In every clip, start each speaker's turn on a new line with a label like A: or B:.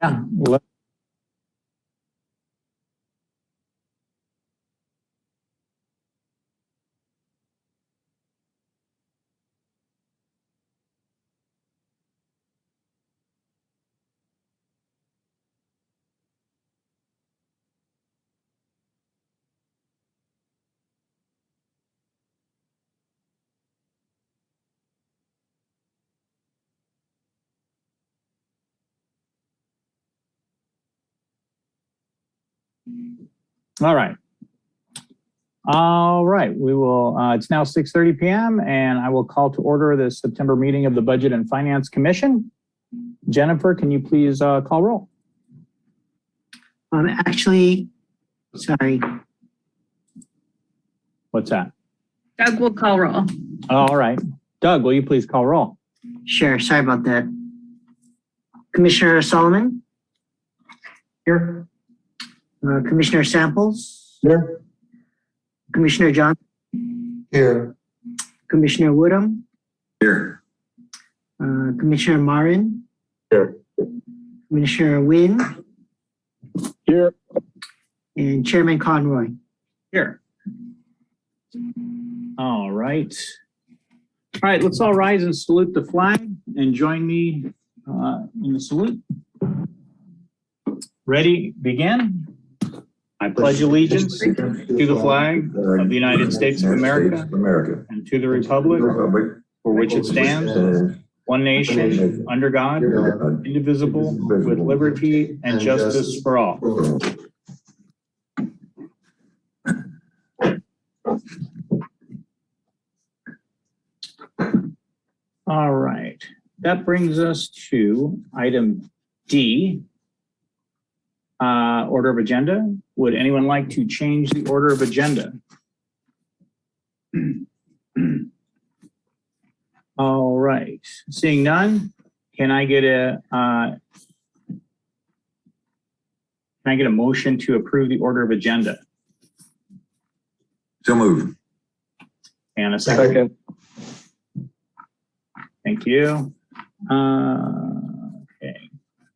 A: Yeah. All right. All right. We will, it's now 6:30 p.m. and I will call to order the September meeting of the Budget and Finance Commission. Jennifer, can you please call roll?
B: Actually, sorry.
A: What's that?
C: Doug will call roll.
A: All right. Doug, will you please call roll?
B: Sure, sorry about that. Commissioner Solomon? Here. Commissioner Samples?
D: Here.
B: Commissioner John?
D: Here.
B: Commissioner Woodham?
D: Here.
B: Commissioner Marin?
D: Here.
B: Commissioner Wynn?
D: Here.
B: And Chairman Conroy.
A: Here. All right. All right, let's all rise and salute the flag and join me in the salute. Ready, begin. I pledge allegiance to the flag of the United States of America and to the republic for which it stands, one nation, under God, indivisible, with liberty and justice for all. All right, that brings us to item D, order of agenda. Would anyone like to change the order of agenda? All right, seeing none, can I get a motion to approve the order of agenda?
D: So moved.
A: And a second. Thank you. Okay.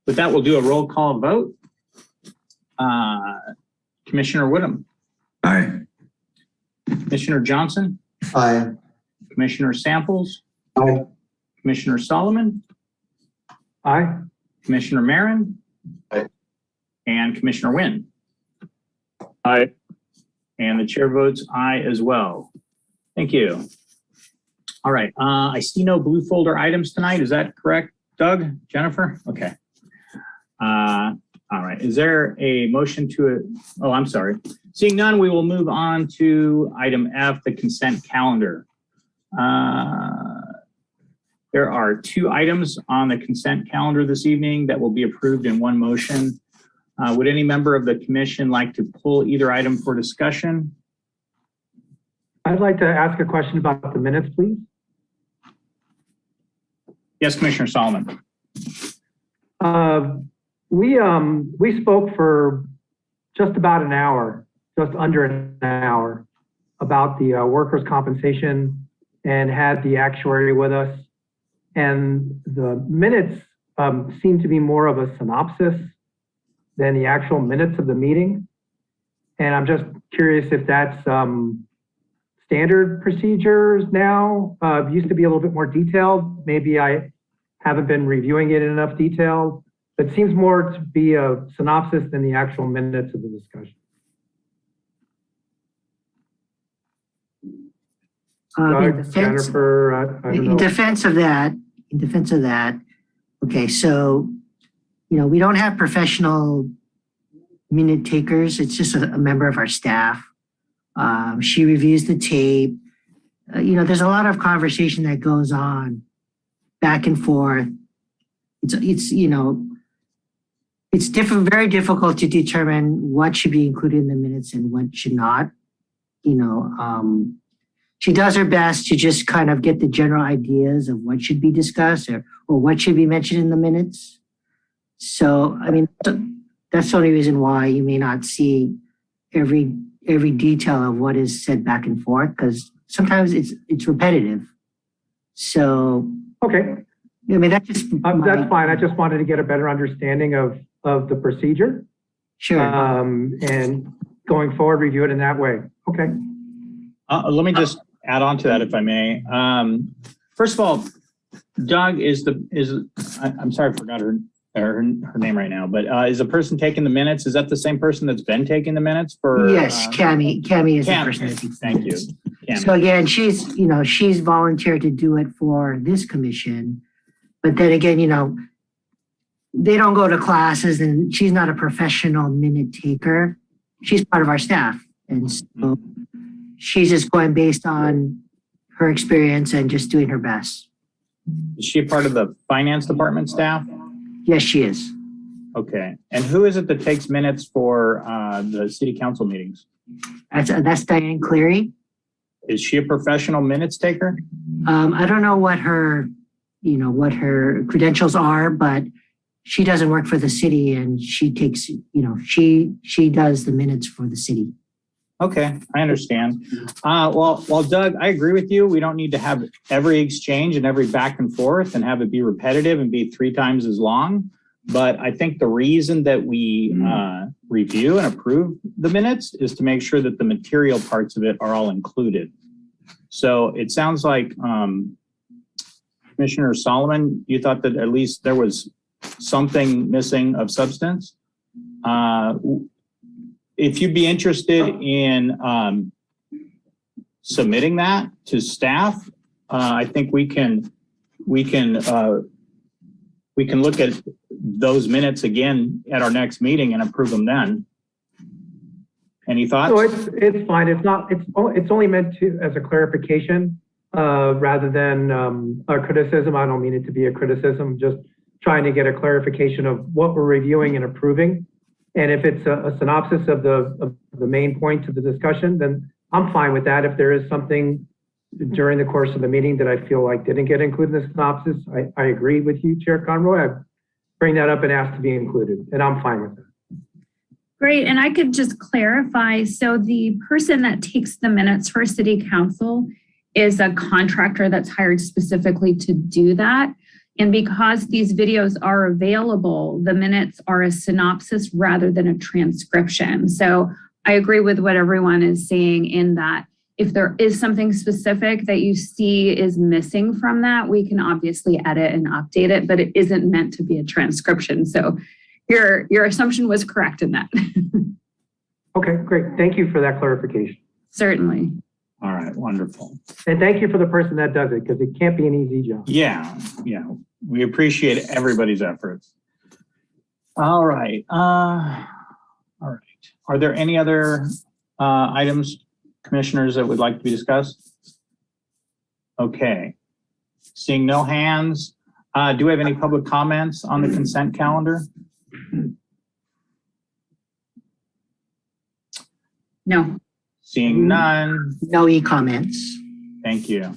A: With that, we'll do a roll call vote. Commissioner Woodham.
D: Aye.
A: Commissioner Johnson.
D: Aye.
A: Commissioner Samples.
D: Aye.
A: Commissioner Solomon.
D: Aye.
A: Commissioner Marin.
D: Aye.
A: And Commissioner Wynn.
D: Aye.
A: And the chair votes aye as well. Thank you. All right. I see no blue folder items tonight. Is that correct, Doug? Jennifer? Okay. All right. Is there a motion to, oh, I'm sorry. Seeing none, we will move on to item F, the consent calendar. There are 2 items on the consent calendar this evening that will be approved in one motion. Would any member of the commission like to pull either item for discussion?
E: I'd like to ask a question about the minutes, please.
A: Yes, Commissioner Solomon.
E: We spoke for just about an hour, just under an hour, about the workers' compensation and had the actuary with us. And the minutes seem to be more of a synopsis than the actual minutes of the meeting. And I'm just curious if that's standard procedures now. Used to be a little bit more detailed. Maybe I haven't been reviewing it in enough detail. It seems more to be a synopsis than the actual minutes of the discussion. Jennifer, I don't know.
B: In defense of that, okay, so, you know, we don't have professional minute takers. It's just a member of our staff. She reviews the tape. You know, there's a lot of conversation that goes on back and forth. It's you know, it's very difficult to determine what should be included in the minutes and what should not. You know, she does her best to just kind of get the general ideas of what should be discussed or what should be mentioned in the minutes. So, I mean, that's the only reason why you may not see every detail of what is said back and forth, because sometimes it's repetitive. So,
E: okay,
B: I mean, that's just
E: that's fine. I just wanted to get a better understanding of of the procedure.
B: Sure.
E: And going forward, review it in that way. Okay.
A: Let me just add on to that, if I may. First of all, Doug I'm sorry, I forgot her name right now, but is the person taking the minutes, is that the same person that's been taking the minutes for?
B: Yes, Cami is the
A: Cami,
B: person that takes the
A: thank you.
B: minutes.
A: Cami.
B: So again, she's volunteered to do it for this commission. But then again, they don't go to classes and she's not a professional minute taker. She's part of our staff. And so she's just going based on her experience and just doing her best.
A: Is she a part of the finance department staff?
B: Yes, she is.
A: Okay. And who is it that takes minutes for the city council meetings?
B: That's Diane Cleary.
A: Is she a professional minutes taker?
B: I don't know what her credentials are, but she doesn't work for the city and she takes, she does the minutes for the city.
A: Okay, I understand. Well, Doug, I agree with you. We don't need to have every exchange and every back and forth and have it be repetitive and be 3 times as long. But I think the reason that we review and approve the minutes is to make sure that the material parts of it are all included. So it sounds like Commissioner Solomon, you thought that at least there was something missing of substance. If you'd be interested in submitting that to staff, I think we can look at those minutes again at our next meeting and approve them then. Any thoughts?
E: So it's fine. It's only meant to as a clarification rather than a criticism. I don't mean it to be a criticism. Just trying to get a clarification of what we're reviewing and approving. And if it's a synopsis of the main points of the discussion, then I'm fine with that. If there is something during the course of the meeting that I feel like didn't get included in the synopsis, I agree with you, Chair Conroy. I bring that up and ask to be included, and I'm fine with that.
C: Great. And I could just clarify. So the person that takes the minutes for city council is a contractor that's hired specifically to do that. And because these videos are available, the minutes are a synopsis rather than a transcription. So I agree with what everyone is saying in that if there is something specific that you see is missing from that, we can obviously edit and update it, but it isn't meant to be a transcription. So your assumption was correct in that.
E: Okay, great. Thank you for that clarification.
C: Certainly.
A: All right, wonderful.
E: And thank you for the person that does it, because it can't be an easy job.
A: Yeah, we appreciate everybody's efforts. All right. Are there any other items, commissioners, that would like to be discussed? Okay. Seeing no hands, do we have any public comments on the consent calendar?
C: No.
A: Seeing none.
B: No e-comments.
A: Thank you.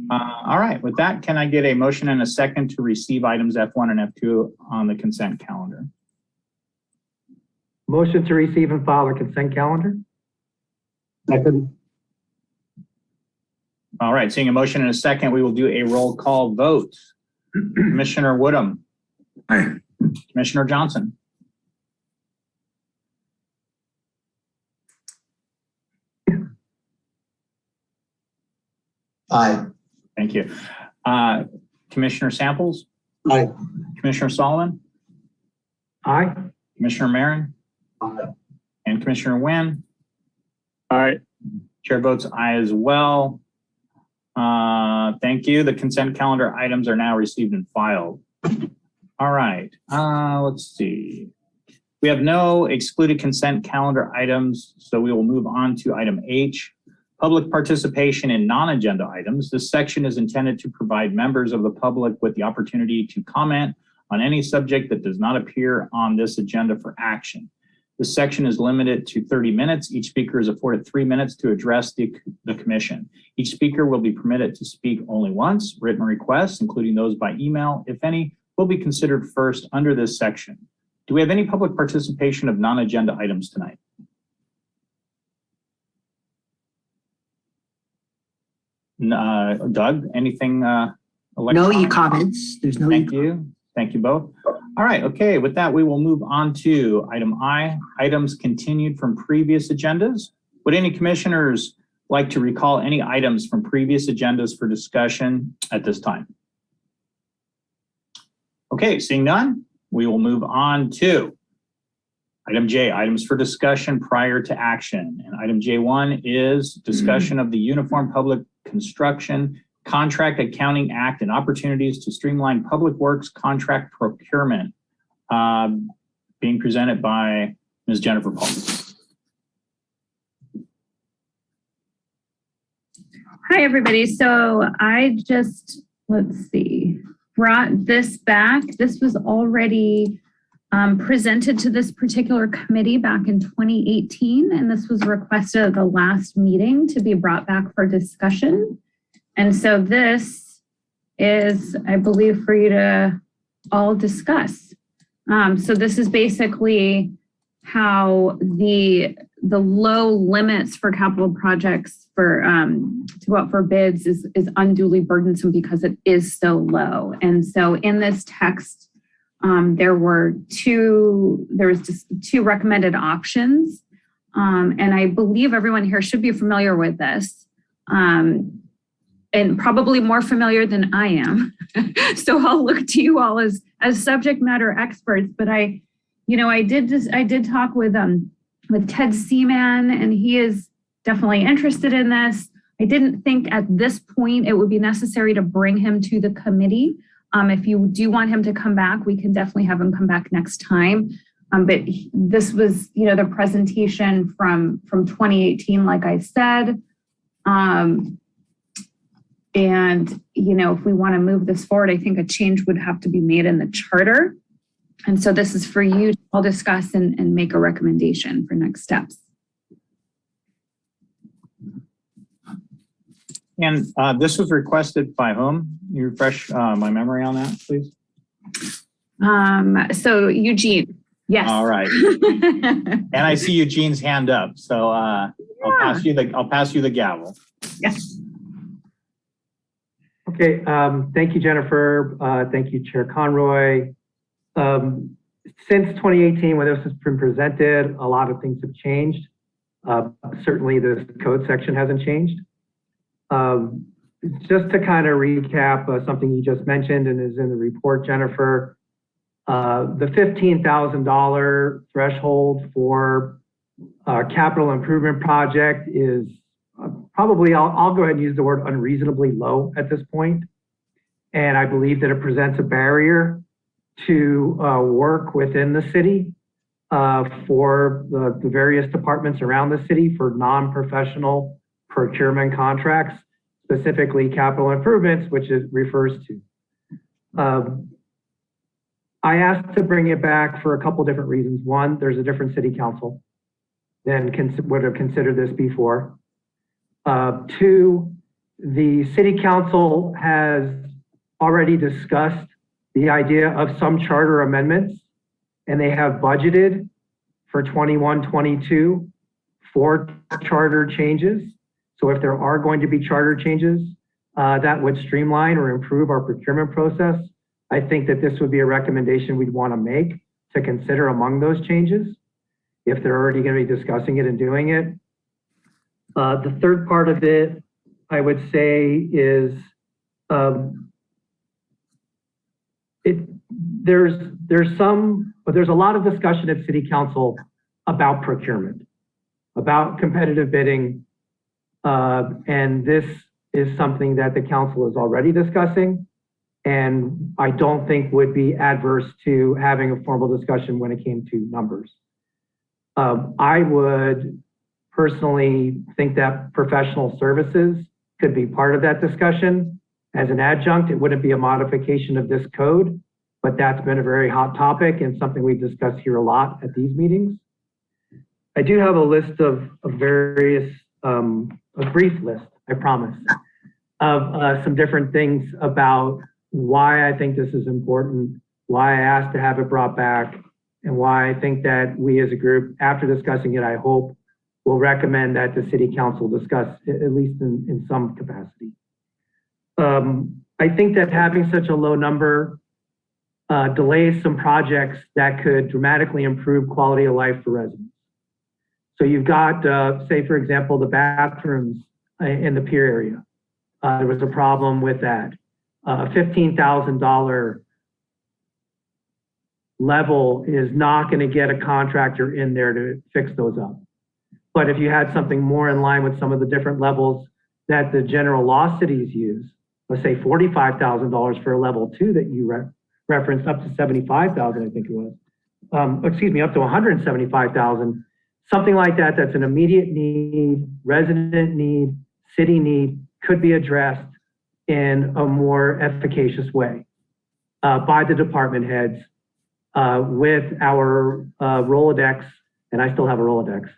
A: All right, with that, can I get a motion and a second to receive items F1 and F2 on the consent calendar?
E: Motion to receive and file the consent calendar. Second.
A: All right, seeing a motion and a second, we will do a roll call vote. Commissioner Woodham.
D: Aye.
A: Commissioner Johnson.
F: Aye.
A: Thank you. Commissioner Samples.
F: Aye.
A: Commissioner Solomon.
E: Aye.
A: Commissioner Marin.
F: Aye.
A: And Commissioner Nguyen.
D: Aye.
A: Chair votes aye as well. Thank you. The consent calendar items are now received and filed. All right, let's see. We have no excluded consent calendar items, so we will move on to item H, public participation in non-agenda items. This section is intended to provide members of the public with the opportunity to comment on any subject that does not appear on this agenda for action. This section is limited to 30 minutes. Each speaker is afforded 3 minutes to address the commission. Each speaker will be permitted to speak only once. Written requests, including those by email, if any, will be considered first under this section. Do we have any public participation of non-agenda items tonight? Doug, anything?
B: No e-comments. There's no
A: Thank you. Thank you both. All right, okay, with that, we will move on to item I, items continued from previous agendas. Would any commissioners like to recall any items from previous agendas for discussion at this time? Okay, seeing none, we will move on to item J, items for discussion prior to action. And item J1 is discussion of the Uniform Public Construction Contract Accounting Act and opportunities to streamline public works contract procurement, being presented by Ms. Jennifer Paul.
C: Hi, everybody. So I just, let's see, brought this back. This was already presented to this particular committee back in 2018, and this was requested at the last meeting to be brought back for discussion. And so this is, I believe, for you to all discuss. So this is basically how the low limits for capital projects for to go out for bids is unduly burdensome because it is so low. And so in this text, there was just two recommended options. And I believe everyone here should be familiar with this. And probably more familiar than I am. So I'll look to you all as subject matter experts. But I did talk with Ted Seaman, and he is definitely interested in this. I didn't think at this point it would be necessary to bring him to the committee. If you do want him to come back, we can definitely have him come back next time. But this was, the presentation from 2018, like I said. And, if we want to move this forward, I think a change would have to be made in the charter. And so this is for you to all discuss and make a recommendation for next steps.
A: And this was requested by whom? You refresh my memory on that, please.
C: So Eugene, yes.
A: All right. And I see Eugene's hand up, so I'll pass you the gavel.
C: Yes.
E: Okay, thank you, Jennifer. Thank you, Chair Conroy. Since 2018, when this has been presented, a lot of things have changed. Certainly, the code section hasn't changed. Just to kind of recap something you just mentioned and is in the report, Jennifer, the $15,000 threshold for capital improvement project is probably, I'll go ahead and use the word unreasonably low at this point. And I believe that it presents a barrier to work within the city for the various departments around the city for non-professional procurement contracts, specifically capital improvements, which it refers to. I asked to bring it back for a couple different reasons. One, there's a different city council than would have considered this before. Two, the city council has already discussed the idea of some charter amendments, and they have budgeted for 21-22 for charter changes. So if there are going to be charter changes that would streamline or improve our procurement process, I think that this would be a recommendation we'd want to make to consider among those changes if they're already going to be discussing it and doing it. The third part of it, I would say, is there's a lot of discussion at City Council about procurement, about competitive bidding, and this is something that the council is already discussing, and I don't think would be adverse to having a formal discussion when it came to numbers. I would personally think that professional services could be part of that discussion as an adjunct. It wouldn't be a modification of this code, but that's been a very hot topic and something we've discussed here a lot at these meetings. I do have a list of various, a brief list, I promise, of some different things about why I think this is important, why I asked to have it brought back, and why I think that we as a group, after discussing it, I hope, will recommend that the City Council discuss, at least in some capacity. I think that having such a low number delays some projects that could dramatically improve quality of life for residents. So you've got, say, for example, the bathrooms in the pier area. There was a problem with that. A $15,000 level is not going to get a contractor in there to fix those up. But if you had something more in line with some of the different levels that the general law cities use, let's say $45,000 for a level 2 that you referenced, up to $75,000, I think it was. Excuse me, up to $175,000. Something like that, that's an immediate need, resident need, city need, could be addressed in a more efficacious way by the department heads with our Rolodex, and I still have a Rolodex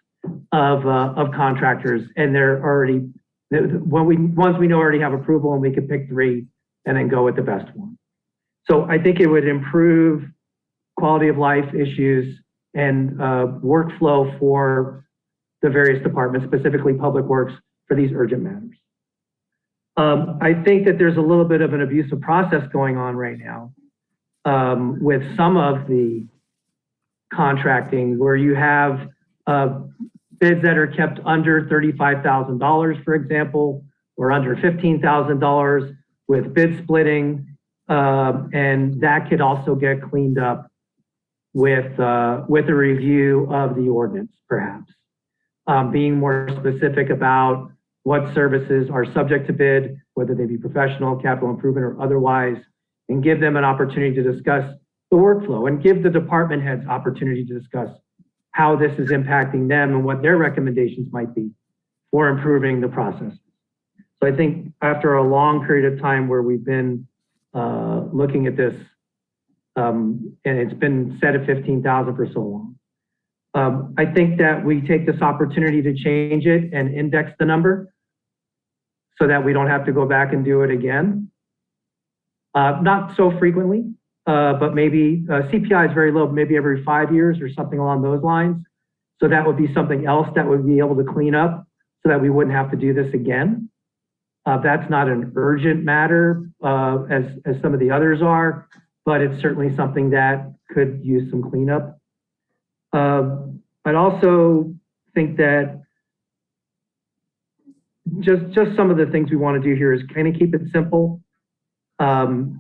E: of contractors, and they're already, once we know already have approval, and we can pick 3 and then go with the best one. So I think it would improve quality of life issues and workflow for the various departments, specifically Public Works, for these urgent matters. I think that there's a little bit of an abusive process going on right now with some of the contracting, where you have bids that are kept under $35,000, for example, or under $15,000 with bid splitting, and that could also get cleaned up with a review of the ordinance, perhaps. Being more specific about what services are subject to bid, whether they be professional, capital improvement, or otherwise, and give them an opportunity to discuss the workflow and give the department heads opportunity to discuss how this is impacting them and what their recommendations might be for improving the process. So I think after a long period of time where we've been looking at this, and it's been set at 15,000 for so long, I think that we take this opportunity to change it and index the number so that we don't have to go back and do it again. Not so frequently, but maybe CPI is very low, maybe every 5 years or something along those lines. So that would be something else that would be able to clean up so that we wouldn't have to do this again. That's not an urgent matter as some of the others are, but it's certainly something that could use some cleanup. I'd also think that just some of the things we want to do here is kind of keep it simple.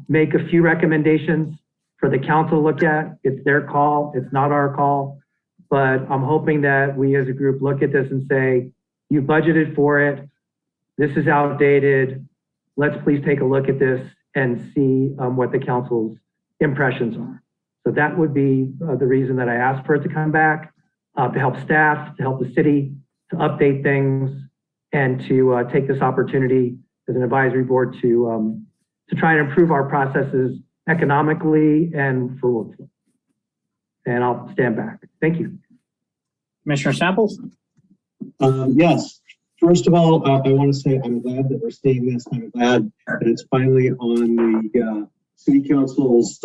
E: Make a few recommendations for the council to look at. It's their call, it's not our call. But I'm hoping that we as a group look at this and say, you budgeted for it, this is outdated, let's please take a look at this and see what the council's impressions are. So that would be the reason that I asked for it to come back, to help staff, to help the city, to update things, and to take this opportunity as an advisory board to try and improve our processes economically and for workflow. And I'll stand back. Thank you.
A: Commissioner Samples?
F: Yes. First of all, I want to say I'm glad that we're seeing this. I'm glad that it's finally on the city council's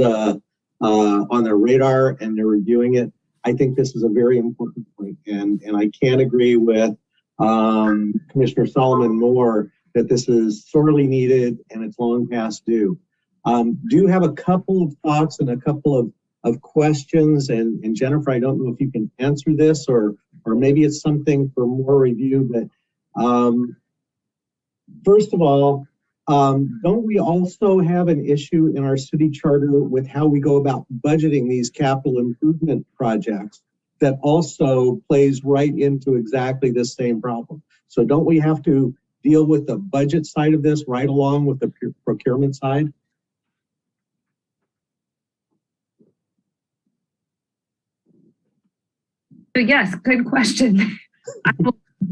F: on their radar and they're reviewing it. I think this is a very important point, and I can't agree with Commissioner Solomon more that this is sorely needed and it's long past due. Do have a couple of thoughts and a couple of questions, and Jennifer, I don't know if you can answer this or maybe it's something for more review, but first of all, don't we also have an issue in our city charter with how we go about budgeting these capital improvement projects that also plays right into exactly this same problem? So don't we have to deal with the budget side of this right along with the procurement side?
C: So yes, good question.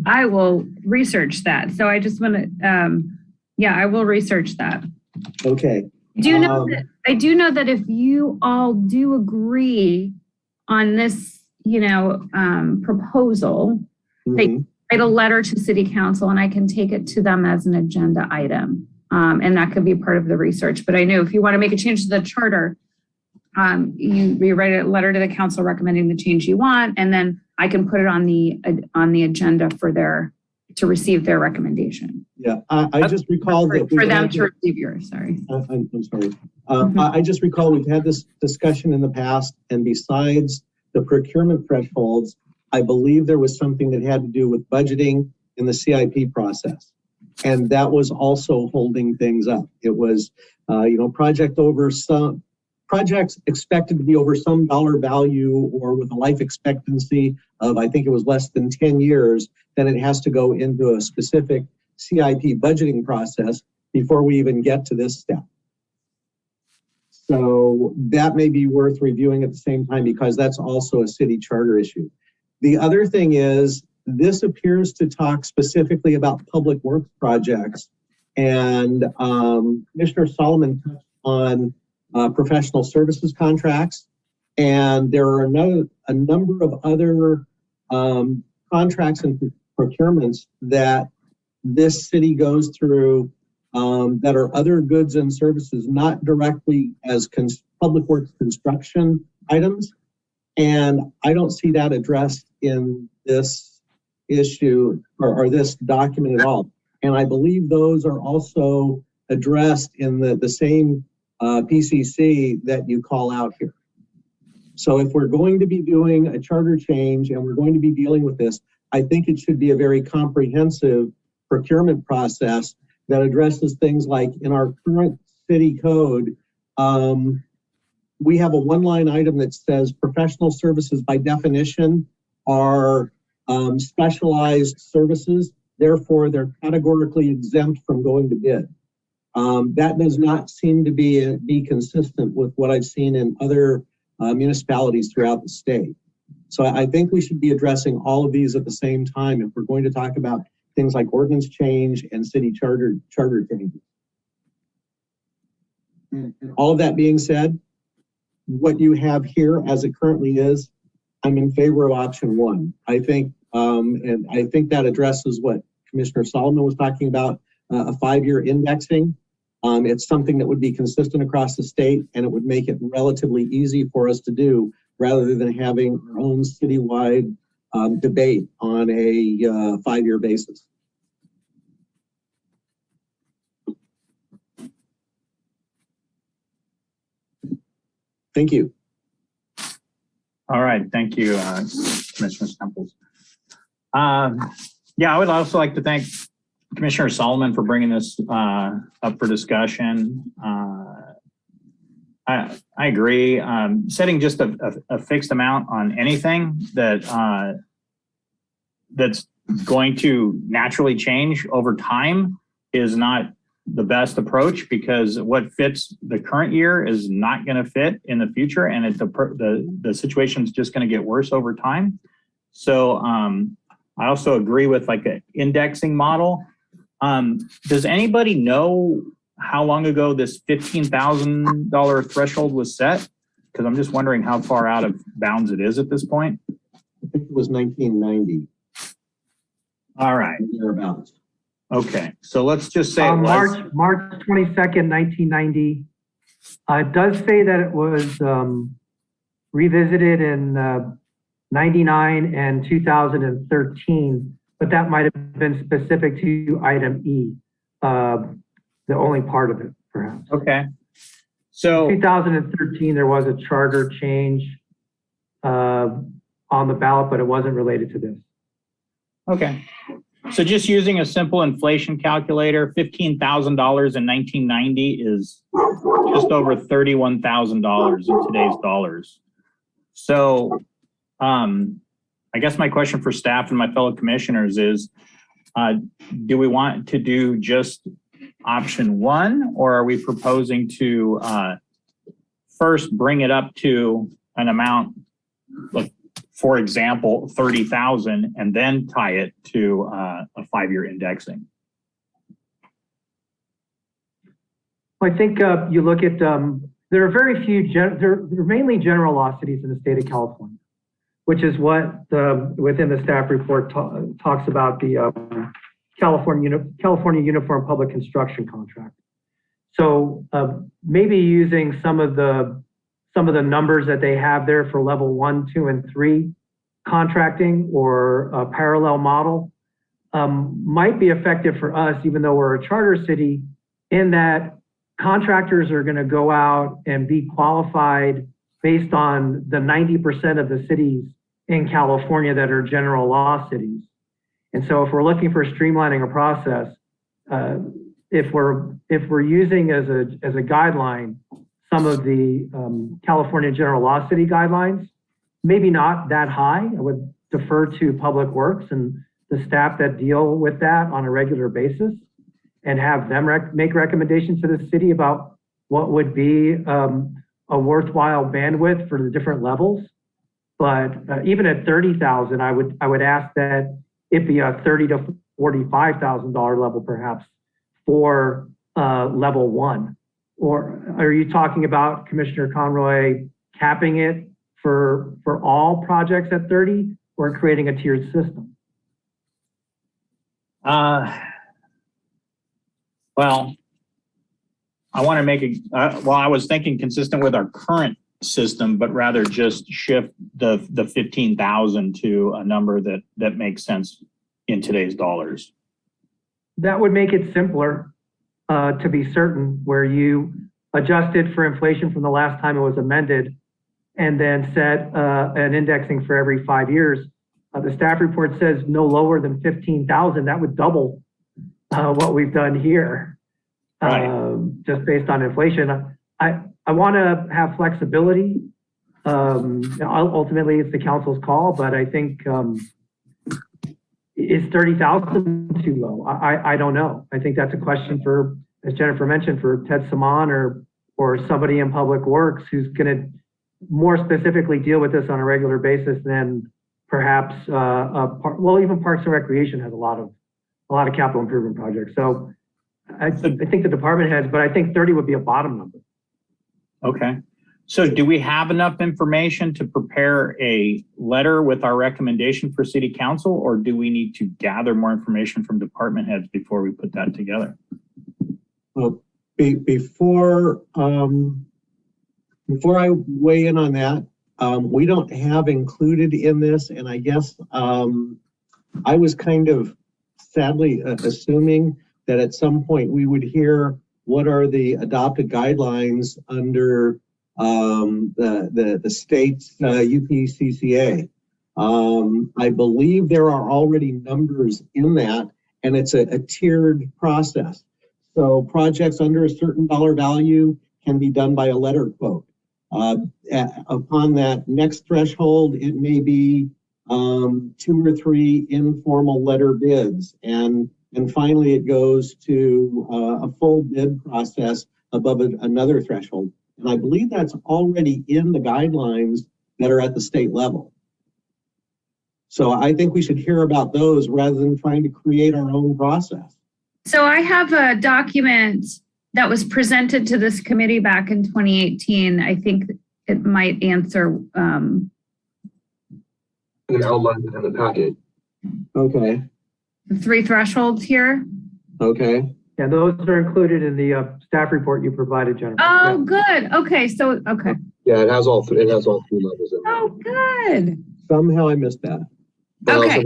C: I will research that. So I just want to, yeah, I will research that.
F: Okay.
C: I do know that if you all do agree on this, proposal, they write a letter to City Council, and I can take it to them as an agenda item, and that could be part of the research. But I know if you want to make a change to the charter, you write a letter to the council recommending the change you want, and then I can put it on the agenda for their to receive their recommendation.
F: Yeah, I just recall that
C: For them to receive yours, sorry.
F: I'm sorry.
C: Mhm.
F: I just recall we've had this discussion in the past, and besides the procurement thresholds, I believe there was something that had to do with budgeting in the CIP process. And that was also holding things up. It was, projects expected to be over some dollar value or with a life expectancy of, I think it was less than 10 years, then it has to go into a specific CIP budgeting process before we even get to this step. So that may be worth reviewing at the same time because that's also a city charter issue. The other thing is, this appears to talk specifically about public works projects, and Commissioner Solomon touched on professional services contracts, and there are a number of other contracts and procurements that this city goes through that are other goods and services, not directly as public works construction items. And I don't see that addressed in this issue or this document at all. And I believe those are also addressed in the same PCC that you call out here. So if we're going to be doing a charter change and we're going to be dealing with this, I think it should be a very comprehensive procurement process that addresses things like in our current city code, we have a one-line item that says professional services by definition are specialized services. Therefore, they're categorically exempt from going to bid. That does not seem to be consistent with what I've seen in other municipalities throughout the state. So I think we should be addressing all of these at the same time if we're going to talk about things like ordinance change and city charter changes. And all of that being said, what you have here as it currently is, I'm in favor of option one. I think, and I think that addresses what Commissioner Solomon was talking about, a 5-year indexing. It's something that would be consistent across the state, and it would make it relatively easy for us to do rather than having our own citywide debate on a 5-year basis. Thank you.
A: All right, thank you, Commissioner Stemples. Yeah, I would also like to thank Commissioner Solomon for bringing this up for discussion. I agree. Setting just a fixed amount on anything that that's going to naturally change over time is not the best approach, because what fits the current year is not going to fit in the future, and the situation is just going to get worse over time. So I also agree with like an indexing model. Does anybody know how long ago this $15,000 threshold was set? Because I'm just wondering how far out of bounds it is at this point.
F: I think it was 1990.
A: All right.
F: Thereabouts.
A: Okay, so let's just say
E: March 22nd, 1990. It does say that it was revisited in 99 and 2013, but that might have been specific to item E, the only part of it, perhaps.
A: Okay. So
E: 2013, there was a charter change on the ballot, but it wasn't related to this.
A: okay. So just using a simple inflation calculator, $15,000 in 1990 is just over $31,000 in today's dollars. So I guess my question for staff and my fellow commissioners is, do we want to do just option one, or are we proposing to first bring it up to an amount, like, for example, 30,000, and then tie it to a 5-year indexing?
E: I think you look at, there are very few, there are mainly general law cities in the state of California, which is what within the staff report talks about the California Uniform Public Construction Contract. So maybe using some of the numbers that they have there for level 1, 2, and 3 contracting, or a parallel model, might be effective for us, even though we're a charter city, in that contractors are going to go out and be qualified based on the 90% of the cities in California that are general law cities. And so if we're looking for streamlining a process, if we're using as a guideline some of the California general law city guidelines, maybe not that high. I would defer to Public Works and the staff that deal with that on a regular basis, and have them make recommendations to the city about what would be a worthwhile bandwidth for the different levels. But even at 30,000, I would ask that it be a $30,000 to $45,000 level, perhaps, for level 1. Or are you talking about, Commissioner Conroy, capping it for all projects at 30, or creating a tiered system?
A: Well, I want to make it, I was thinking consistent with our current system, but rather just shift the 15,000 to a number that makes sense in today's dollars.
E: That would make it simpler, to be certain, where you adjusted for inflation from the last time it was amended, and then set an indexing for every 5 years. The staff report says no lower than 15,000. That would double what we've done here,
A: Right.
E: Just based on inflation. I want to have flexibility. Ultimately, it's the council's call, but I think is 30,000 too low? I don't know. I think that's a question for, as Jennifer mentioned, for Ted Saman or somebody in Public Works who's going to more specifically deal with this on a regular basis than perhaps even Parks and Recreation has a lot of capital improvement projects. So I think the department heads, but I think 30 would be a bottom number.
A: Okay. So do we have enough information to prepare a letter with our recommendation for city council, or do we need to gather more information from department heads before we put that together?
F: Well, before I weigh in on that, we don't have included in this, and I guess I was kind of sadly assuming that at some point we would hear what are the adopted guidelines under the state's UPCCA. I believe there are already numbers in that, and it's a tiered process. So projects under a certain dollar value can be done by a letter quote. Upon that next threshold, it may be 2 or 3 informal letter bids, and finally it goes to a full bid process above another threshold. And I believe that's already in the guidelines that are at the state level. So I think we should hear about those rather than trying to create our own process.
C: So I have a document that was presented to this committee back in 2018. I think it might answer.
G: An outline in the packet.
F: Okay.
C: The 3 thresholds here.
F: Okay.
E: Yeah, those are included in the staff report you provided, Jennifer.
C: Oh, good. Okay. So, okay.
G: Yeah, it has all 3 levels in there.
C: Oh, good.
F: Somehow I missed that.
G: But
C: Okay.
G: I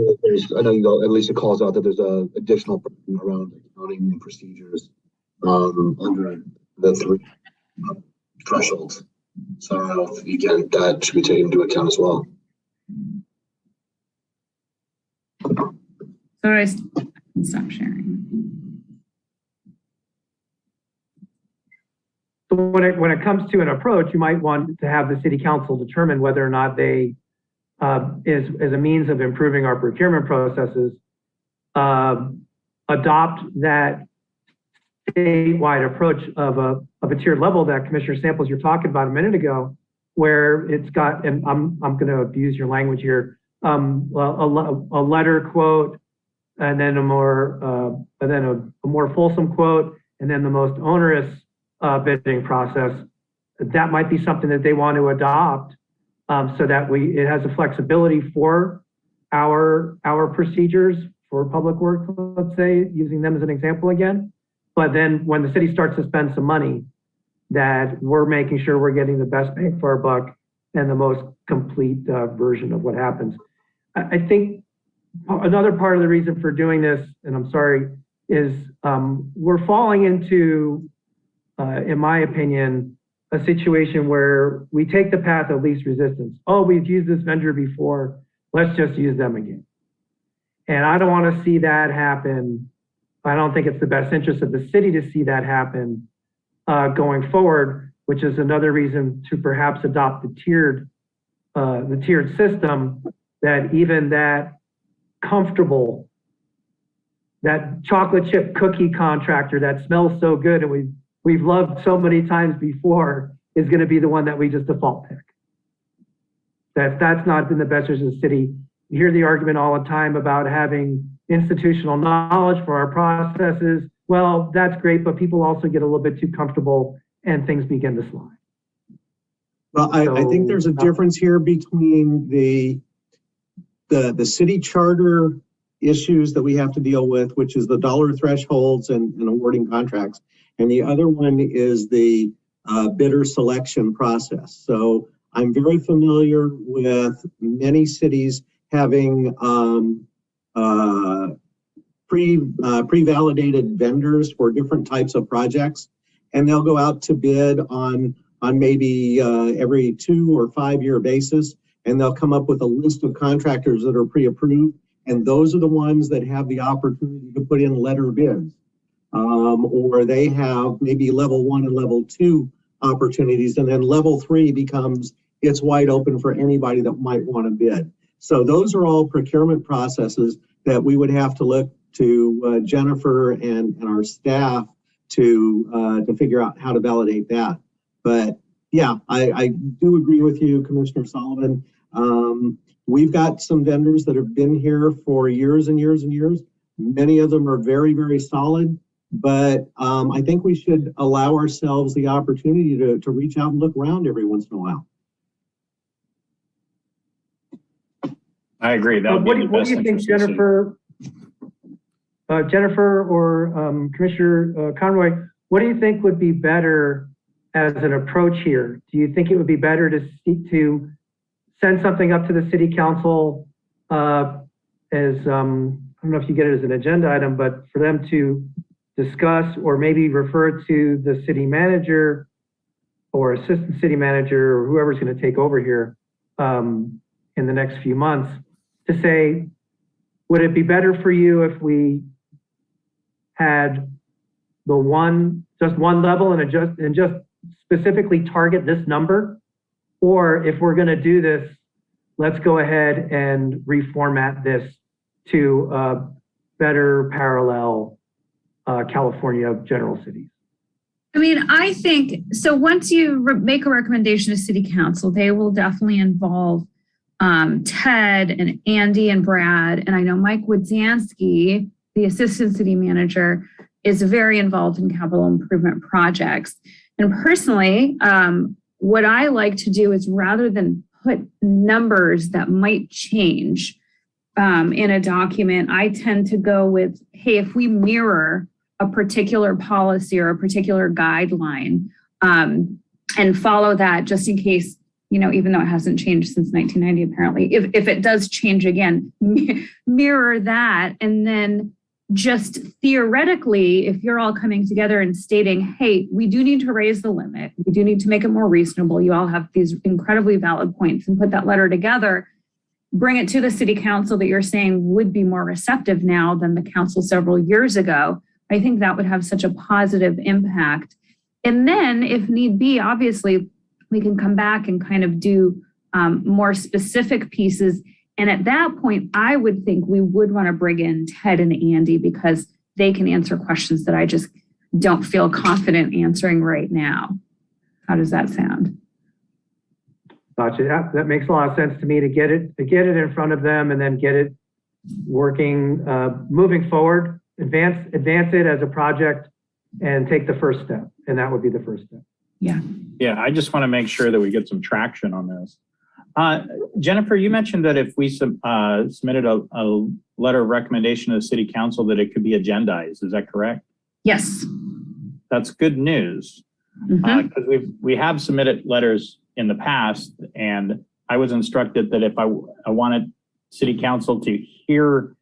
G: know at least it calls out that there's a additional around accounting and procedures under the 3 thresholds. So again, that should be taken into account as well.
C: So I stop sharing.
E: So when it comes to an approach, you might want to have the city council determine whether or not they, as a means of improving our procurement processes, adopt that statewide approach of a tiered level that Commissioner Samples you're talking about a minute ago, where it's got, and I'm going to abuse your language here, a letter quote, and then a more fulsome quote, and then the most onerous bidding process. That might be something that they want to adopt, so that it has a flexibility for our procedures for Public Works, let's say, using them as an example again. But then when the city starts to spend some money, that we're making sure we're getting the best bang for our buck and the most complete version of what happens. I think another part of the reason for doing this, and I'm sorry, is we're falling into, in my opinion, a situation where we take the path of least resistance. Oh, we've used this vendor before, let's just use them again. And I don't want to see that happen. I don't think it's the best interest of the city to see that happen going forward, which is another reason to perhaps adopt the tiered system, that even that comfortable, that chocolate chip cookie contractor that smells so good and we've loved so many times before is going to be the one that we just default pick. That's not in the best interest of the city. You hear the argument all the time about having institutional knowledge for our processes. Well, that's great, but people also get a little bit too comfortable and things begin to slide.
F: Well, I think there's a difference here between the city charter issues that we have to deal with, which is the dollar thresholds and awarding contracts. And the other one is the bidder selection process. So I'm very familiar with many cities having pre-validated vendors for different types of projects, and they'll go out to bid on maybe every 2 or 5 year basis, and they'll come up with a list of contractors that are pre-approved, and those are the ones that have the opportunity to put in letter bids, or they have maybe level 1 and level 2 opportunities, and then level 3 becomes it's wide open for anybody that might want to bid. So those are all procurement processes that we would have to look to Jennifer and our staff to figure out how to validate that. But yeah, I do agree with you, Commissioner Sullivan. We've got some vendors that have been here for years and years and years. Many of them are very, very solid, but I think we should allow ourselves the opportunity to reach out and look around every once in a while.
A: I agree. That would be
E: What do you think, Jennifer? Jennifer or Commissioner Conroy, what do you think would be better as an approach here? Do you think it would be better to send something up to the city council as, I don't know if you get it as an agenda item, but for them to discuss or maybe refer to the city manager or assistant city manager or whoever's going to take over here in the next few months to say, would it be better for you if we had just one level and just specifically target this number? Or if we're going to do this, let's go ahead and reformat this to better parallel California general cities.
C: I mean, I think, so once you make a recommendation to city council, they will definitely involve Ted and Andy and Brad. And I know Mike Wodzansky, the assistant city manager, is very involved in capital improvement projects. And personally, what I like to do is rather than put numbers that might change in a document, I tend to go with, hey, if we mirror a particular policy or a particular guideline and follow that just in case, you know, even though it hasn't changed since 1990, apparently, if it does change again, mirror that. And then just theoretically, if you're all coming together and stating, hey, we do need to raise the limit, we do need to make it more reasonable, you all have these incredibly valid points, and put that letter together, bring it to the city council that you're saying would be more receptive now than the council several years ago. I think that would have such a positive impact. And then if need be, obviously, we can come back and kind of do more specific pieces. And at that point, I would think we would want to bring in Ted and Andy because they can answer questions that I just don't feel confident answering right now. How does that sound?
E: Gotcha. That makes a lot of sense to me, to get it in front of them and then get it working, moving forward, advance it as a project and take the first step. And that would be the first step.
C: Yeah.
A: Yeah, I just want to make sure that we get some traction on this. Jennifer, you mentioned that if we submitted a letter of recommendation to the city council that it could be agendized. Is that correct?
C: Yes.
A: That's good news. Because we have submitted letters in the past, and I was instructed that if I wanted city council to hear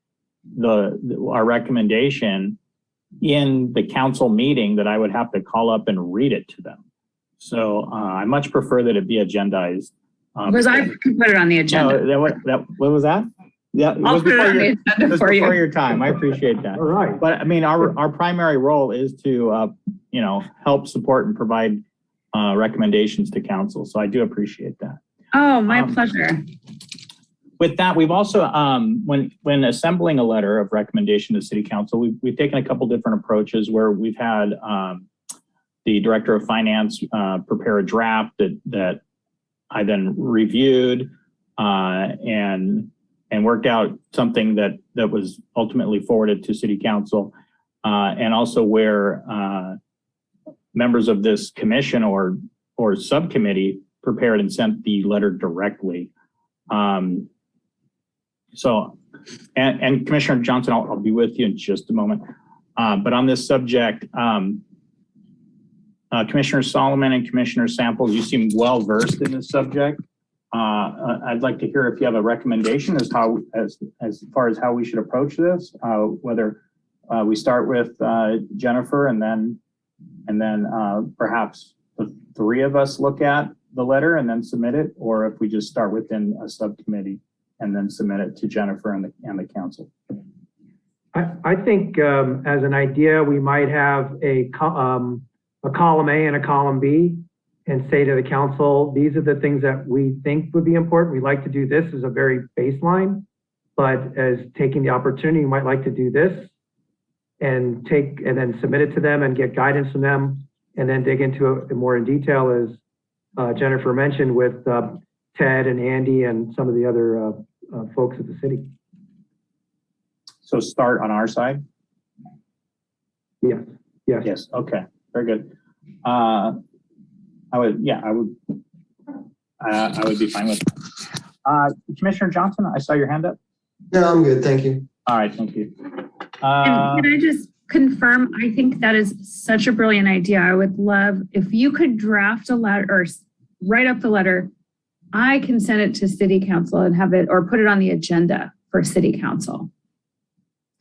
A: our recommendation in the council meeting, that I would have to call up and read it to them. So I much prefer that it be agendized.
C: Because I can put it on the agenda.
A: No, what was that? Yeah, it
C: I'll
A: was
C: put it on the agenda for
A: before
C: you.
A: your time. I appreciate that.
E: All right.
A: But I mean, our primary role is to, help support and provide recommendations to council. So I do appreciate that.
C: Oh, my pleasure.
A: With that, we've also, when assembling a letter of recommendation to city council, we've taken a couple different approaches where we've had the director of finance prepare a draft that I then reviewed and worked out something that was ultimately forwarded to city council, and also where members of this commission or subcommittee prepared and sent the letter directly. So, and Commissioner Johnson, I'll be with you in just a moment. But on this subject, Commissioner Solomon and Commissioner Samples, you seem well versed in this subject. I'd like to hear if you have a recommendation as far as how we should approach this, whether we start with Jennifer and then perhaps the three of us look at the letter and then submit it, or if we just start within a subcommittee and then submit it to Jennifer and the council.
E: I think as an idea, we might have a column A and a column B and say to the council, these are the things that we think would be important. We'd like to do this as a very baseline, but as taking the opportunity, you might like to do this and then submit it to them and get guidance from them, and then dig into it more in detail, as Jennifer mentioned, with Ted and Andy and some of the other folks at the city.
A: So start on our side?
E: Yes.
A: Yes. Okay. Very good. I would be fine with that. Commissioner Johnson, I saw your hand up.
H: No, I'm good. Thank you.
A: All right. Thank you.
C: And can I just confirm? I think that is such a brilliant idea. I would love if you could draft a letter or write up the letter. I can send it to city council and have it, or put it on the agenda for city council.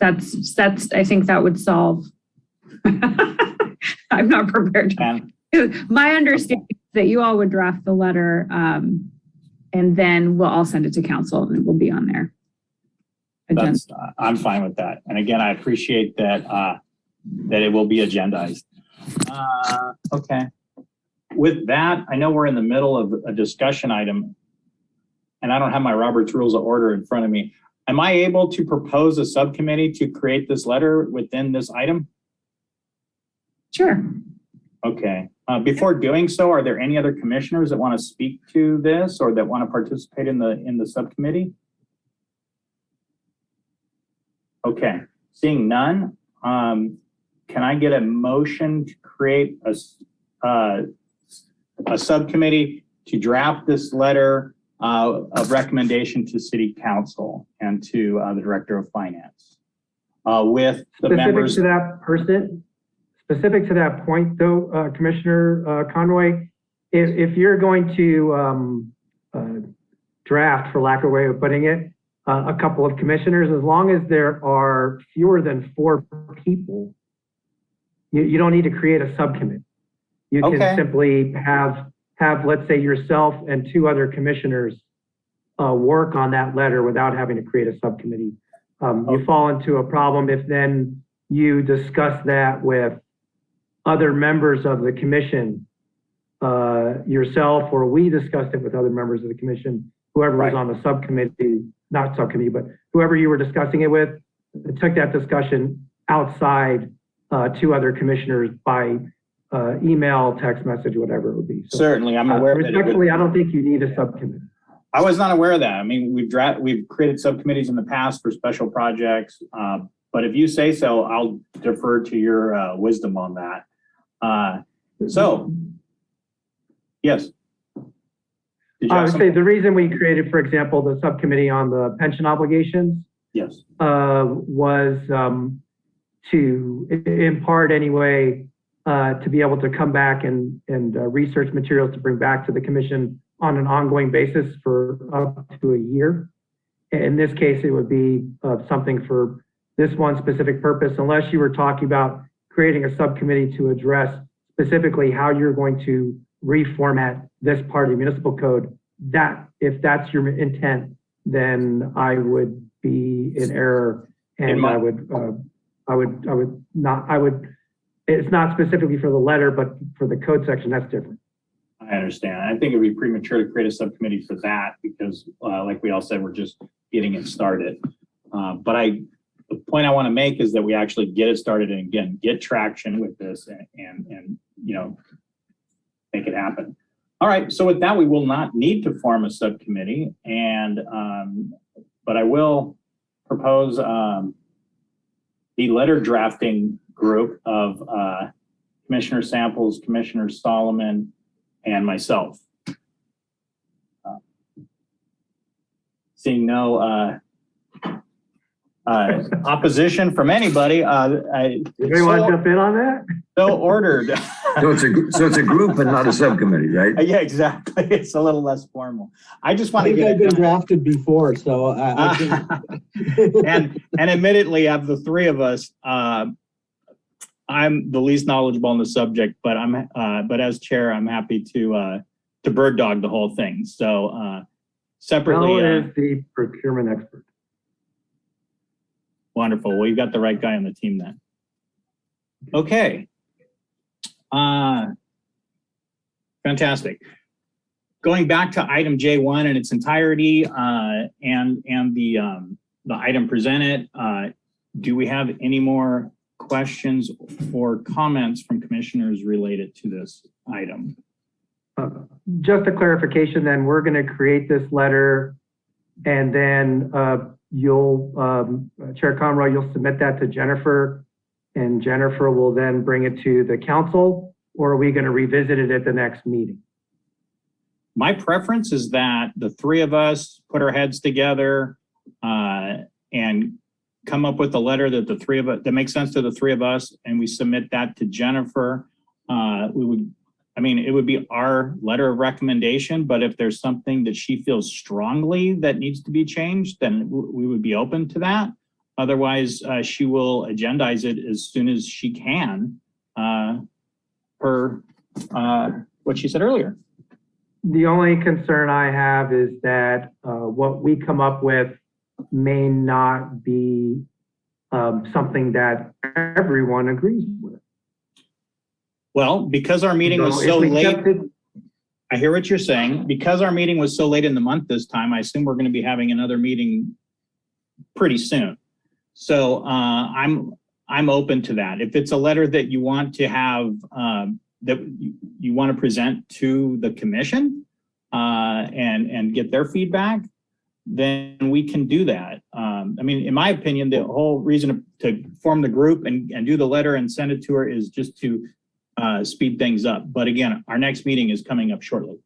C: That's, I think that would solve. I'm not prepared. My understanding is that you all would draft the letter, and then we'll all send it to council and it will be on there.
A: I'm fine with that. And again, I appreciate that it will be agendized. Okay. With that, I know we're in the middle of a discussion item, and I don't have my Robert's Rules of Order in front of me. Am I able to propose a subcommittee to create this letter within this item?
C: Sure.
A: Okay. Before doing so, are there any other commissioners that want to speak to this or that want to participate in the subcommittee? Okay. Seeing none, can I get a motion to create a subcommittee to draft this letter of recommendation to City Council and to the Director of Finance with the members?
E: Specific to that point, though, Commissioner Conroy, if you're going to draft, for lack of a way of putting it, a couple of commissioners, as long as there are fewer than 4 people, you don't need to create a subcommittee. You can simply have, let's say, yourself and 2 other commissioners work on that letter without having to create a subcommittee. You fall into a problem if then you discuss that with other members of the commission, yourself, or we discussed it with other members of the commission, whoever was on the subcommittee, not subcommittee, but whoever you were discussing it with, took that discussion outside 2 other commissioners by email, text message, whatever it would be. So,
A: certainly, I'm aware.
E: Respectfully, I don't think you need a subcommittee.
A: I was not aware of that. I mean, we've created subcommittees in the past for special projects, but if you say so, I'll defer to your wisdom on that. So, yes.
E: I would say the reason we created, for example, the subcommittee on the pension obligations,
A: yes,
E: was to, in part anyway, to be able to come back and research materials to bring back to the commission on an ongoing basis for up to a year. in this case, it would be something for this one specific purpose, unless you were talking about creating a subcommittee to address specifically how you're going to reformat this part of the municipal code. That, if that's your intent, then I would be in error, and it's not specifically for the letter, but for the code section, that's different.
A: I understand. I think it'd be premature to create a subcommittee for that because, like we all said, we're just getting it started. But the point I want to make is that we actually get it started and again, get traction with this and you know, make it happen. All right. So with that, we will not need to form a subcommittee, and but I will propose the letter drafting group of Commissioner Samples, Commissioner Solomon, and myself. Seeing no opposition from anybody,
E: Anybody want to jump in on that?
A: so ordered.
D: So it's a group and not a subcommittee, right?
A: Yeah, exactly. It's a little less formal. I just want
F: I
A: to
F: think
A: get
F: I've
A: it
F: been
A: done.
F: drafted before, so I think.
A: and admittedly, of the three of us, I'm the least knowledgeable on the subject, but but as chair, I'm happy to bird dog the whole thing. So separately,
E: Mel is the procurement expert.
A: wonderful. Well, you got the right guy on the team then. Okay. Fantastic. Going back to item J1 in its entirety, and the item presented, do we have any more questions or comments from commissioners related to this item?
E: Just a clarification, then we're going to create this letter, and then you'll, Chair Conroy, you'll submit that to Jennifer, and Jennifer will then bring it to the council, or are we going to revisit it at the next meeting?
A: My preference is that the three of us put our heads together and come up with a letter that the three of us, that makes sense to the three of us, and we submit that to Jennifer. It would be our letter of recommendation, but if there's something that she feels strongly that needs to be changed, then we would be open to that. Otherwise, she will agendize it as soon as she can, per what she said earlier.
E: The only concern I have is that what we come up with may not be something that everyone agrees with.
A: Well, because our meeting was so late, I hear what you're saying. Because our meeting was so late in the month this time, I assume we're going to be having another meeting pretty soon. So I'm open to that. If it's a letter that you want to have, that you want to present to the commission and get their feedback, then we can do that. In my opinion, the whole reason to form the group and do the letter and send it to her is just to speed things up. But again, our next meeting is coming up shortly.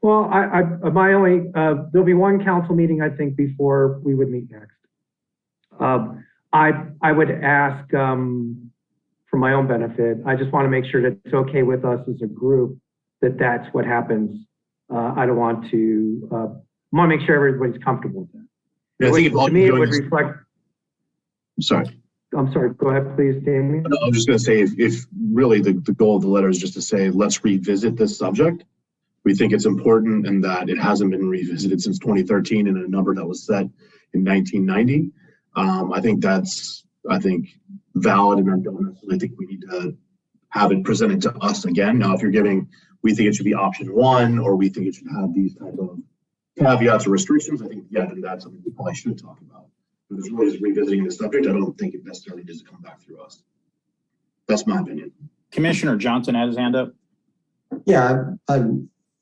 E: Well, there'll be one council meeting, I think, before we would meet next. I would ask, for my own benefit, I just want to make sure that it's okay with us as a group that that's what happens. I don't want to, I want to make sure everybody's comfortable with that.
G: Yeah, I think
E: to me, it would reflect. I'm sorry, go ahead, please, Damien.
G: I was just going to say, if really the goal of the letter is just to say, let's revisit this subject. We think it's important and that it hasn't been revisited since 2013 in a number that was set in 1990. I think that's, valid, and I don't necessarily think we need to have it presented to us again. Now, if you're giving, we think it should be option one, or we think it should have these type of caveats or restrictions, I think, yeah, then that's something we probably should talk about. But as really as revisiting the subject, I don't think it necessarily needs to come back through us. That's my opinion. Commissioner
A: Johnson had his hand up.
H: Yeah,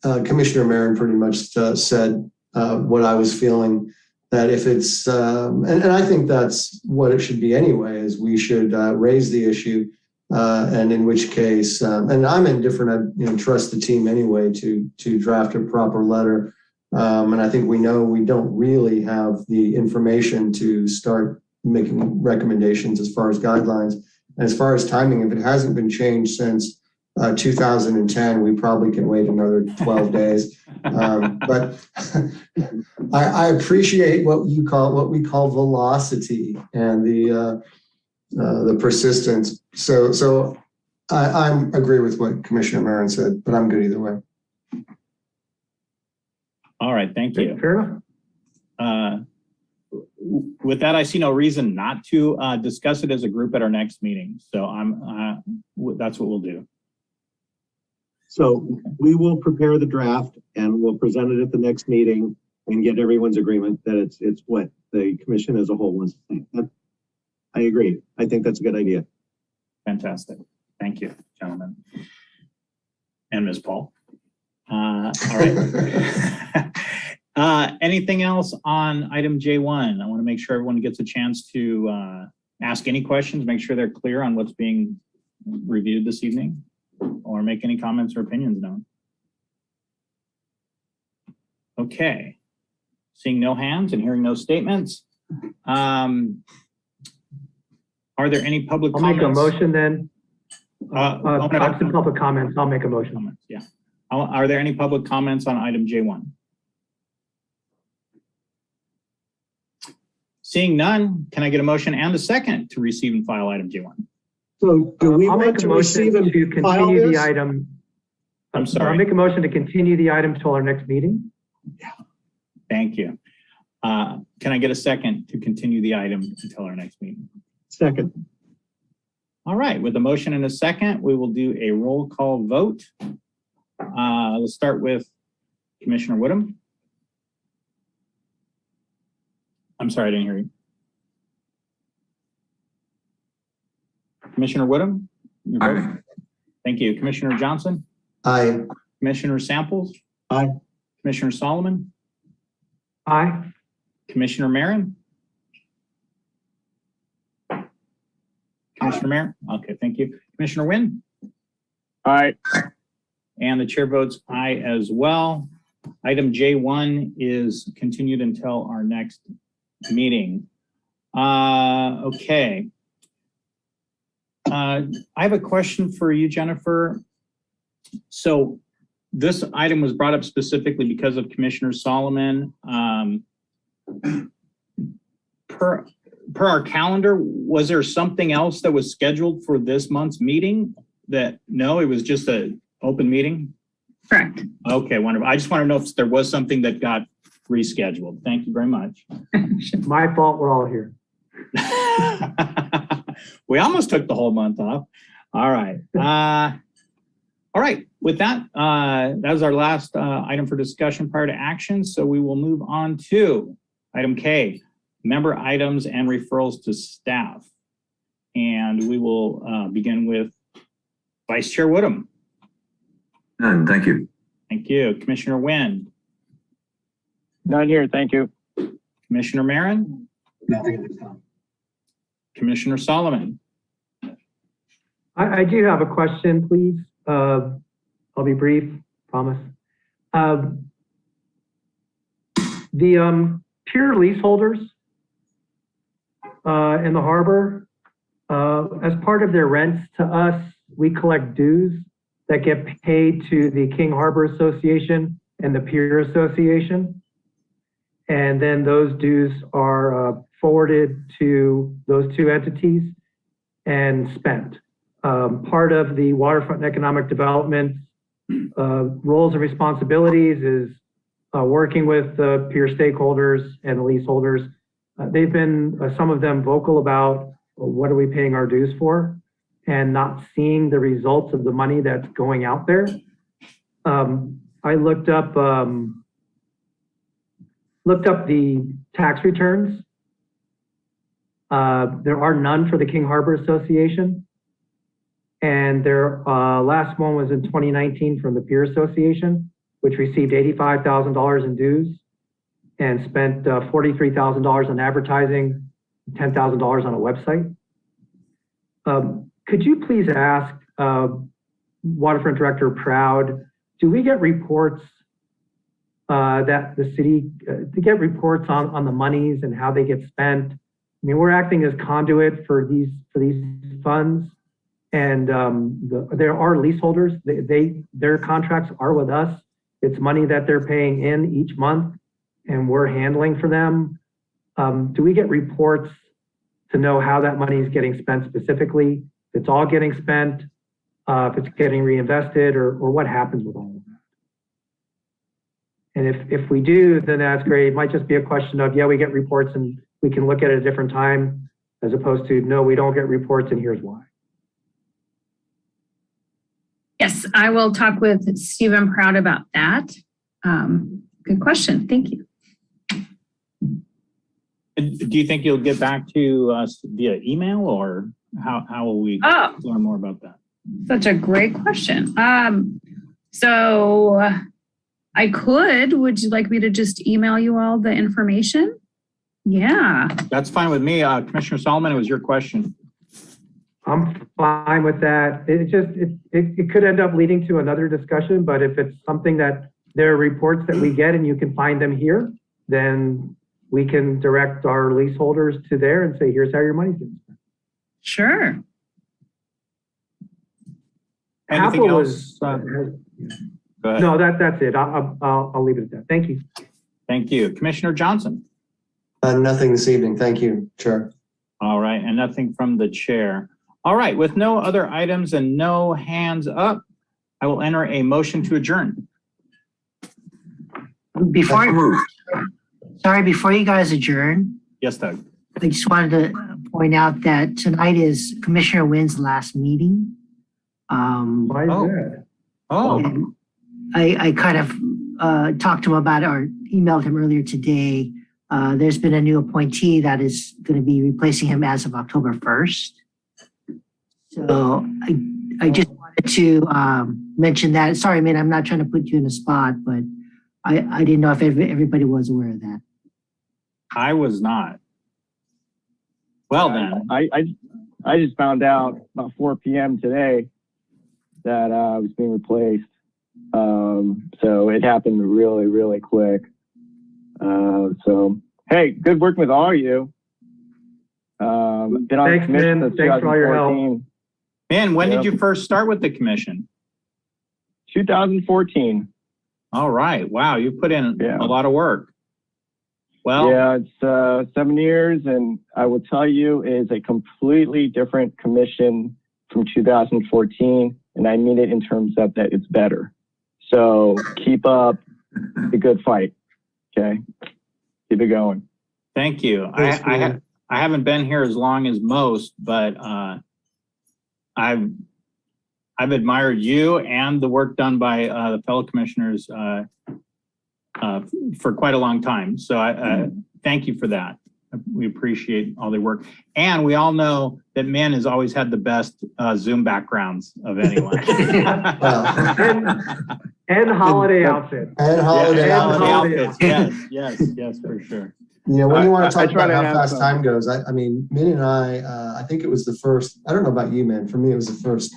H: Commissioner Marin pretty much said what I was feeling, that if it's, and I think that's what it should be anyway, is we should raise the issue, and in which case, and I'm indifferent, I trust the team anyway to draft a proper letter. And I think we know we don't really have the information to start making recommendations as far as guidelines. And as far as timing, if it hasn't been changed since 2010, we probably can wait another 12 days. But I appreciate what we call velocity and the persistence. So I agree with what Commissioner Marin said, but I'm good either way.
A: All right, thank you.
E: Fair enough.
A: With that, I see no reason not to discuss it as a group at our next meeting. So that's what we'll do.
F: So we will prepare the draft and we'll present it at the next meeting and get everyone's agreement that it's what the commission as a whole wants to think. I agree. I think that's a good idea.
A: Fantastic. Thank you, gentlemen. And Ms. Paul. All right. Anything else on item J1? I want to make sure everyone gets a chance to ask any questions, make sure they're clear on what's being reviewed this evening, or make any comments or opinions known. Okay. Seeing no hands and hearing no statements. Are there any public comments?
E: I'll make a motion then.
A: Some
E: public comments. I'll make a motion.
A: Yeah. Are there any public comments on item J1? Seeing none, can I get a motion and a second to receive and file item J1?
F: So do we
E: I'll
F: want
E: make a
F: to
E: motion
F: receive and
E: to
F: file
E: continue
F: this?
E: the item.
A: I'm sorry.
E: I'll make a motion to continue the item till our next meeting.
A: Thank you. Can I get a second to continue the item until our next meeting?
F: Second.
A: All right, with a motion and a second, we will do a roll call vote. Let's start with Commissioner Woodham. I'm sorry, I didn't hear you. Commissioner Woodham?
D: Aye.
A: Thank you. Commissioner Johnson?
H: Aye.
A: Commissioner Samples?
F: Aye.
A: Commissioner Solomon?
E: Aye.
A: Commissioner Marin? Commissioner Marin? Okay, thank you. Commissioner Wynn?
I: Aye.
A: And the chair votes aye as well. Item J1 is continued until our next meeting. Okay. I have a question for you, Jennifer. So this item was brought up specifically because of Commissioner Solomon. Per our calendar, was there something else that was scheduled for this month's meeting? No, it was just an open meeting?
C: Correct.
A: Okay, wonderful. I just want to know if there was something that got rescheduled. Thank you very much.
E: My fault. We're all here.
A: We almost took the whole month off. All right. All right. With that, that was our last item for discussion prior to action. So we will move on to item K, member items and referrals to staff. And we will begin with Vice Chair Woodham.
D: None, thank you.
A: Thank you. Commissioner Wynn.
I: None here. Thank you.
A: Commissioner Marin.
F: Nothing at this time.
A: Commissioner Solomon.
E: I do have a question, please. I'll be brief, promise. The pier leaseholders in the harbor, as part of their rents to us, we collect dues that get paid to the King Harbor Association and the Pier Association. And then those dues are forwarded to those two entities and spent. Part of the Waterfront and Economic Development roles and responsibilities is working with the pier stakeholders and the leaseholders. They've been, some of them, vocal about what are we paying our dues for and not seeing the results of the money that's going out there. I looked up the tax returns. There are none for the King Harbor Association. And their last one was in 2019 from the Pier Association, which received $85,000 in dues and spent $43,000 on advertising, $10,000 on a website. Could you please ask Waterfront Director Proud, do we get reports that the city, to get reports on the monies and how they get spent? I mean, we're acting as conduit for these funds. And there are leaseholders. Their contracts are with us. It's money that they're paying in each month, and we're handling for them. Do we get reports to know how that money is getting spent specifically? If it's all getting spent, if it's getting reinvested, or what happens with all of that? And if we do, then that's great. It might just be a question of, yeah, we get reports and we can look at it at a different time, as opposed to, no, we don't get reports and here's why.
C: Yes, I will talk with Stephen Proud about that. Good question. Thank you.
A: Do you think you'll get back to us via email, or how will we learn more about that?
C: Such a great question. So I could, would you like me to just email you all the information? Yeah.
A: That's fine with me. Commissioner Solomon, it was your question.
E: I'm fine with that. It could end up leading to another discussion, but if it's something that there are reports that we get and you can find them here, then we can direct our leaseholders to there and say, here's how your money's getting spent.
C: Sure.
A: Anything
E: Apple
A: else? Go ahead.
E: No, that's it. I'll leave it at that. Thank you.
A: Thank you. Commissioner Johnson.
H: Nothing this evening. Thank you, Chair.
A: All right, and nothing from the chair. All right, with no other items and no hands up, I will enter a motion to adjourn.
B: Before you guys adjourn,
A: Yes, Doug.
B: I just wanted to point out that tonight is Commissioner Wynn's last meeting.
E: Why is that?
A: Oh,
B: And I kind of talked to him about it or emailed him earlier today. There's been a new appointee that is going to be replacing him as of October 1st. So I just wanted to mention that. Sorry, man, I'm not trying to put you in a spot, but I didn't know if everybody was aware of that.
A: I was not. Well then,
I: I just found out about 4 p.m. today that I was being replaced. So it happened really, really quick. So, hey, good working with all of you. Been on
E: Thanks,
I: commission
E: man.
I: since
E: Thanks for all your help.
I: 2014.
A: man, when
I: Yep.
A: did you first start with the commission?
I: 2014.
A: All right. Wow, you put in
I: Yeah.
A: a lot of work. Well,
I: Yeah, it's 7 years, and I will tell you, it is a completely different commission from 2014, and I mean it in terms of that it's better. So keep up the good fight. Okay, keep it going.
A: thank you. I haven't been here as long as most, but I've admired you and the work done by the fellow commissioners for quite a long time. So I thank you for that. We appreciate all their work. And we all know that Min has always had the best Zoom backgrounds of anyone.
E: And holiday outfit.
H: And holiday
A: Yeah,
H: outfits.
A: holiday outfits. Yes, for sure.
H: You know, when you want to
I: I
H: talk
I: try
H: about
I: to
H: how
I: have
H: fast
I: some.
H: time goes, I mean, Min and I think it was the first, I don't know about you, Min, for me, it was the first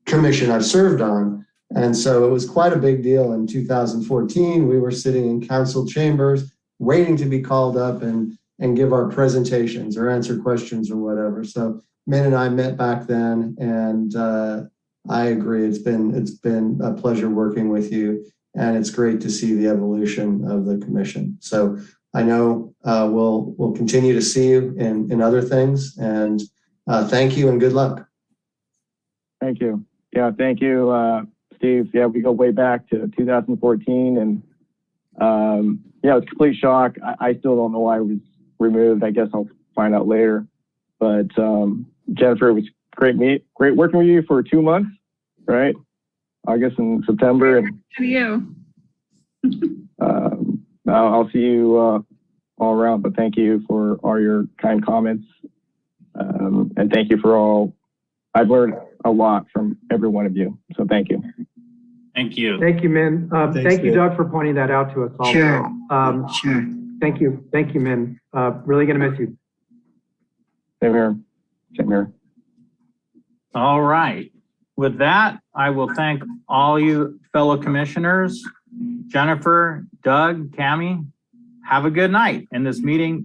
H: commission I've served on. And so it was quite a big deal in 2014. We were sitting in council chambers waiting to be called up and give our presentations or answer questions or whatever. So Min and I met back then, and I agree. It's been a pleasure working with you, and it's great to see the evolution of the commission. So I know we'll continue to see you in other things, and thank you and good luck.
I: Thank you. Yeah, thank you, Steve. Yeah, we go way back to 2014, and yeah, it's a complete shock. I still don't know why I was removed. I guess I'll find out later. But Jennifer, it was great working with you for 2 months, right? August and September. And
C: To you.
I: I'll see you all around. But thank you for all your kind comments, and thank you for all. I've learned a lot from every one of you. So thank you.
A: Thank you.
E: Thank you, Min. Thank you,
F: Min.
E: Doug, for pointing that out to us also.
B: Sure. Sure.
E: Thank you, Min. Really gonna miss you.
I: Same here. Same here.
A: All right. With that, I will thank all you fellow commissioners, Jennifer, Doug, Tammy. Have a good night. And this meeting is